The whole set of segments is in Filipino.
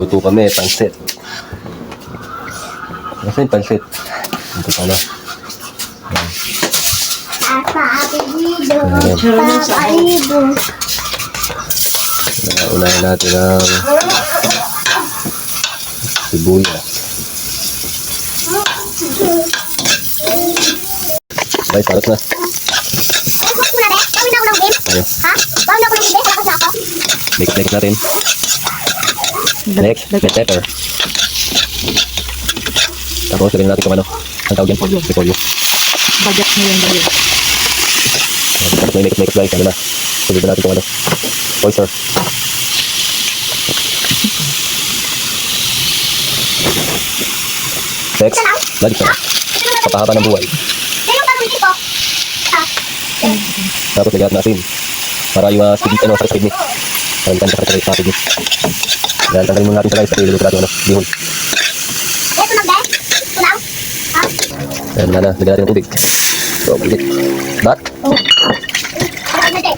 Luto kami, pansit. Kasi yung pansit. Ito pala. Unahin natin ang sibuyas. Ay, parot na. Ayo. Next natin. Next, red pepper. Tapos lagyan natin kung ano. Ang tawag yan, repolyo. Bagat mo yung bagat. Tapos may make guys, ano na. Sulit natin kung ano. Oyster. Next, lagi ka na. Papahaba ng buhay. Tapos lagyan natin na asin. Para yung speed, ano, sa speed ni. Para hindi ka sa speed ni. Yan, tanggalin muna natin sa guys. Kasi iluluto natin, ano, bihon. Yan, na, lagyan natin ng tubig. So, ulit. Back.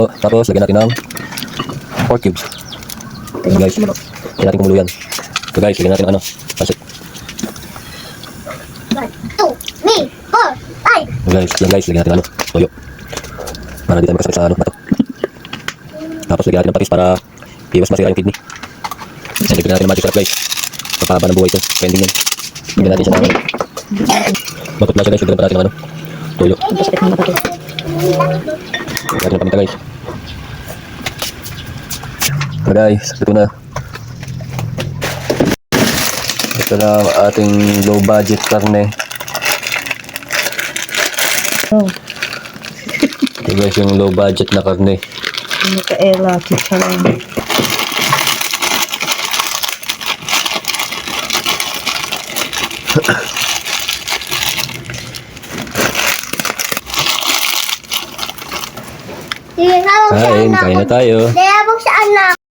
Oh, tapos, lagyan natin ng 4 cubes. Yan, guys. Lagyan natin kumulo yan. So, guys, lagyan natin ng ano, pansit. 1, 2, 3, 4, 5. Yan, guys, lagyan natin ng ano, toyo. Para di tayo makasakit sa ano, bato. Tapos, lagyan natin ng patis para iwas masira yung kidney. Yan, lagyan natin ng magic syrup, guys. Papahaba ng buhay ito. Pending yan. Lagyan natin siya ng bakit na siya, guys. Lagyan pa natin ng ano, toyo. Lagyan natin ng paminta, guys. So, guys, ito na. Ito na ang ating low budget karne. Oh, Ito, guys, yung low budget na karne. Micaela, kita lang. Sige, Kain na tayo. Daya mo sa anak.